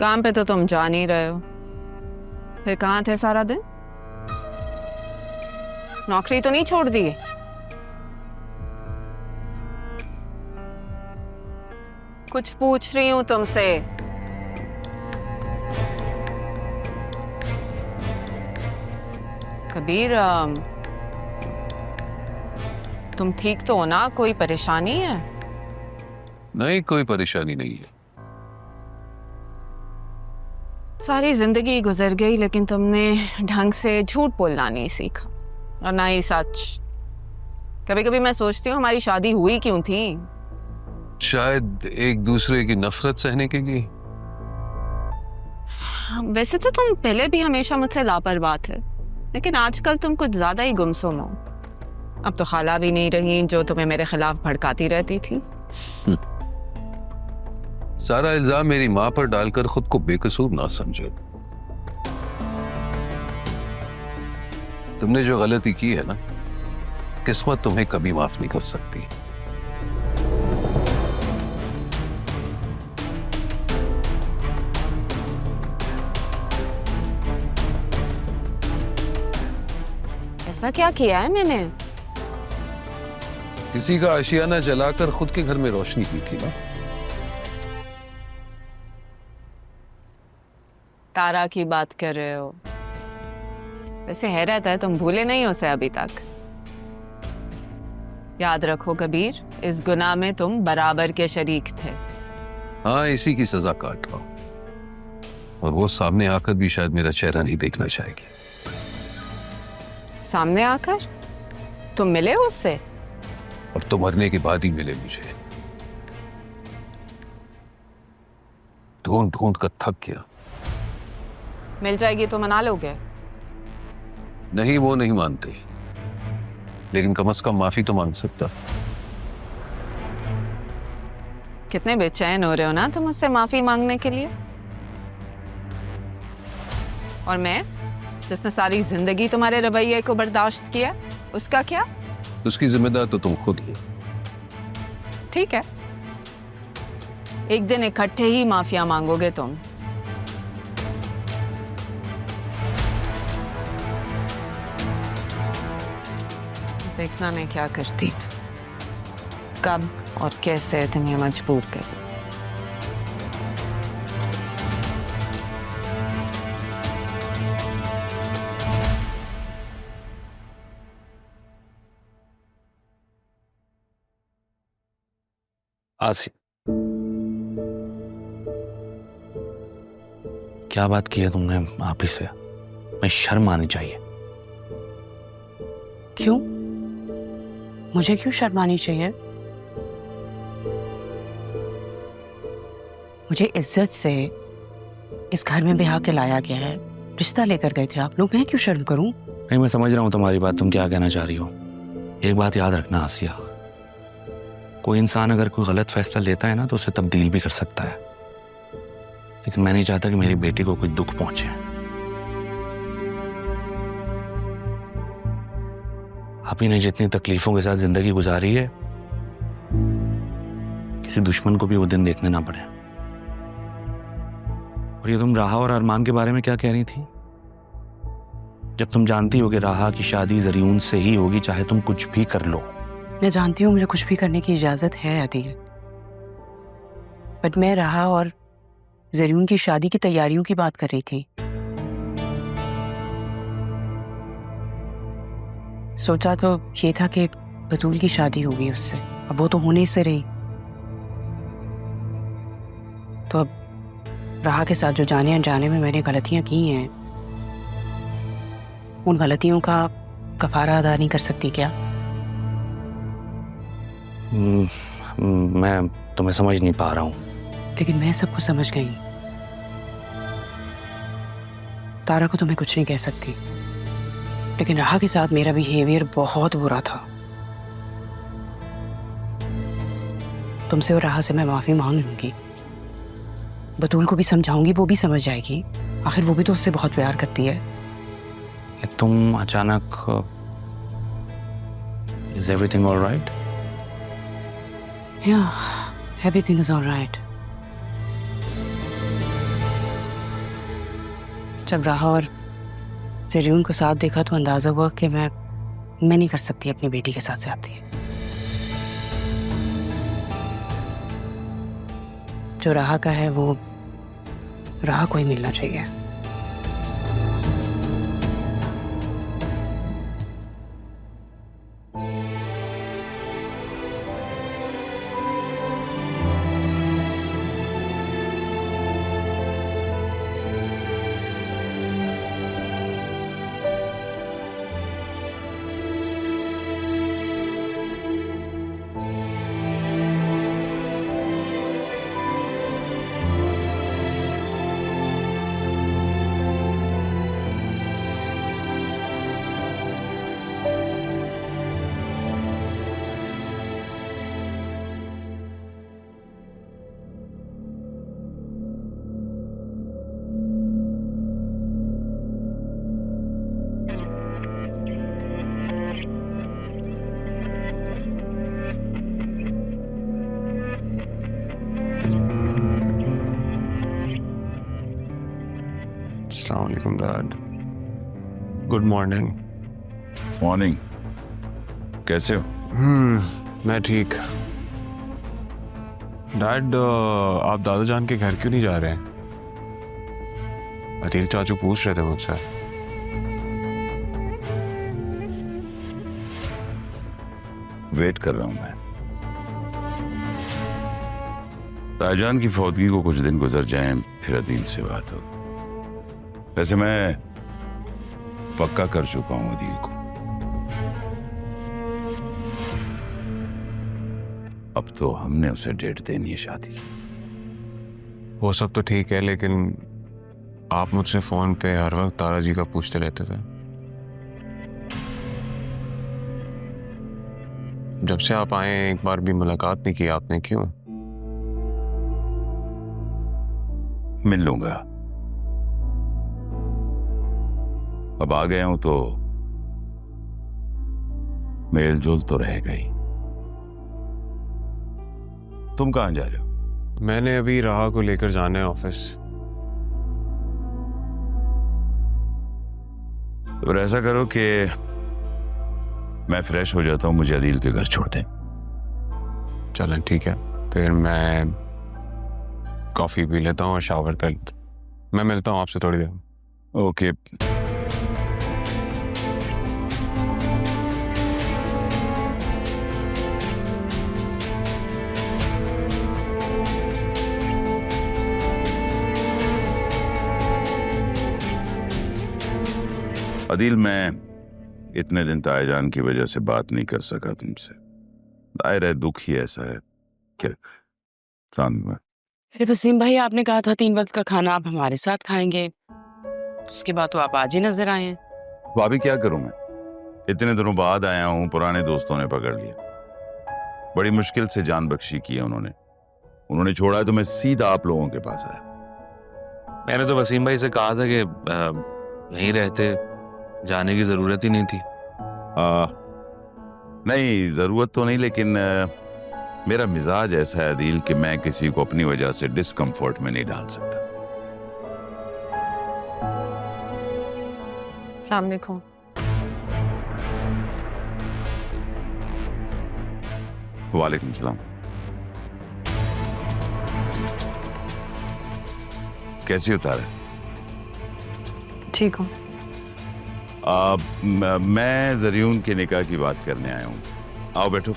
काम पे तो तुम जा नहीं रहे हो, फिर कहाँ थे सारा दिन? नौकरी तो नहीं छोड़ दी? कुछ पूछ रही हूँ तुमसे। कबीर, तुम ठीक तो हो ना? कोई परेशानी है? नहीं, कोई परेशानी नहीं है। सारी जिंदगी गुजर गई लेकिन तुमने ढंग से झूठ बोलना नहीं सीखा और ना ही सच। कभी कभी मैं सोचती हूँ हमारी शादी हुई क्यों थी? शायद एक दूसरे की नफरत सहने के लिए। वैसे तो तुम पहले भी हमेशा मुझसे लापरवाह थे, लेकिन आजकल तुम कुछ ज्यादा ही गुमसुम हो। अब तो खाला भी नहीं रही जो तुम्हें मेरे खिलाफ भड़काती रहती थी। सारा इल्जाम मेरी माँ पर डालकर खुद को बेकसूर ना समझो। तुमने जो गलती की है ना, किस्मत तुम्हें कभी माफ नहीं कर सकती। ऐसा क्या किया है मैंने? किसी का आशियाना जलाकर खुद के घर में रोशनी की थी ना। तारा की बात कर रहे हो? वैसे हैरत है तुम भूले नहीं हो उसे अभी तक। याद रखो कबीर, इस गुनाह में तुम बराबर के शरीक थे। हाँ, इसी की सजा काट रहा हूं और वो सामने आकर भी शायद मेरा चेहरा नहीं देखना चाहेगी। सामने आकर? तुम मिले हो उससे? और तो मरने के बाद ही मिले मुझे। ढूंढ ढूंढ कर थक गया। मिल जाएगी तो मना लोगे? नहीं, वो नहीं मानते, लेकिन कम से कम माफी तो मांग सकता। कितने बेचैन हो रहे हो ना तुम उससे माफी मांगने के लिए। और मैं, जिसने सारी जिंदगी तुम्हारे रवैये को बर्दाश्त किया, उसका क्या? उसकी जिम्मेदार तो तुम खुद हो। ठीक है, एक दिन इकट्ठे ही माफिया मांगोगे तुम। देखना मैं क्या करती, कब और कैसे तुम्हें मजबूर करूं। आसी, क्या बात की है तुमने आप ही से? मैं शर्म आनी चाहिए। क्यों? मुझे क्यों शर्म आनी चाहिए? मुझे इज्जत से इस घर में ब्याह के लाया गया है, रिश्ता लेकर गए थे आप लोग, मैं क्यों शर्म करूं? नहीं, मैं समझ रहा हूं तुम्हारी बात, तुम क्या कहना चाह रही हो। एक बात याद रखना आसिया, कोई इंसान अगर कोई गलत फैसला लेता है ना तो उसे तब्दील भी कर सकता है, लेकिन मैं नहीं चाहता कि मेरी बेटी को कोई दुख पहुंचे। आप ही ने जितनी तकलीफों के साथ जिंदगी गुजारी है, किसी दुश्मन को भी वो दिन देखने ना पड़े। और ये तुम राहा और अरमान के बारे में क्या कह रही थी? जब तुम जानती हो कि राहा की शादी जरीउन से ही होगी, चाहे तुम कुछ भी कर लो। मैं जानती हूँ मुझे कुछ भी करने की इजाजत है अदील, बट मैं राहा और जरीउन की शादी की तैयारियों की बात कर रही थी। सोचा तो ये था कि बतूल की शादी होगी उससे, अब वो तो होने से रही, तो अब राहा के साथ जो जाने अनजाने में मैंने गलतियां की हैं, उन गलतियों का कफारा अदा नहीं कर सकती क्या? मैं तुम्हें समझ नहीं पा रहा हूं। लेकिन मैं सब कुछ समझ गई। तारा को तो मैं कुछ नहीं कह सकती, लेकिन राहा के साथ मेरा बिहेवियर बहुत बुरा था। तुमसे और राहा से मैं माफी मांग लूंगी, बतूल को भी समझाऊंगी, वो भी समझ जाएगी, आखिर वो भी तो उससे बहुत प्यार करती है। तुम अचानक, is everything alright? Yeah, everything is all right. जब राहा और ज़रियून को साथ देखा तो अंदाज़ा हुआ कि मैं नहीं कर सकती अपनी बेटी के साथ ज्यादती। जो राहा का है वो राहा को ही मिलना चाहिए। अस्सलाम वालेकुम डैड। Good morning. मॉर्निंग। कैसे हो? मैं ठीक। डैड आप दादा जान के घर क्यों नहीं जा रहे हैं? अतील चाचू पूछ रहे थे मुझसे। वेट कर रहा हूं मैं। ताईजान की फौतगी को कुछ दिन गुजर जाएं, फिर अदील से बात हो। वैसे मैं पक्का कर चुका हूं अदील को। अब तो हमने उसे डेट देनी है शादी की। वो सब तो ठीक है, लेकिन आप मुझसे फोन पे हर वक्त तारा जी का पूछते रहते थे। जब से आप आए एक बार भी मुलाकात नहीं की आपने, क्यों? मिल लूंगा। अब आ गया हूं तो मेल जोल तो रहेगा ही। तुम कहां जा रहे हो? मैंने अभी राहा को लेकर जाना है ऑफिस। तो ऐसा करो कि मैं फ्रेश हो जाता हूं, मुझे अदील के घर छोड़ दें। चलें ठीक है, फिर मैं कॉफी पी लेता हूँ और शावर कर लेता हूँ। मैं मिलता हूँ आपसे थोड़ी देर में। ओके। अदील, मैं इतने दिन ताईजान की वजह से बात नहीं कर सका तुमसे। दायरा दुख ही ऐसा है कि सामने। अरे वसीम भाई, आपने कहा था 3 वक्त का खाना आप हमारे साथ खाएंगे, उसके बाद तो आप आज ही नजर आए हैं। भाभी क्या करूं मैं? इतने दिनों बाद आया हूं, पुराने दोस्तों ने पकड़ लिया। बड़ी मुश्किल से जान बख्शी की है उन्होंने छोड़ा है तो मैं सीधा आप लोगों के पास आया। मैंने तो वसीम भाई से कहा था कि यहीं रहते, जाने की जरूरत ही नहीं थी। नहीं, जरूरत तो नहीं, लेकिन मेरा मिजाज ऐसा है अदील कि मैं किसी को अपनी वजह से डिस्कम्फर्ट में नहीं डाल सकता। सामने को वालेकुम सलाम। कैसी हो तारा? ठीक हूँ। मैं ज़रियून के निकाह की बात करने आया हूँ। आओ बैठो।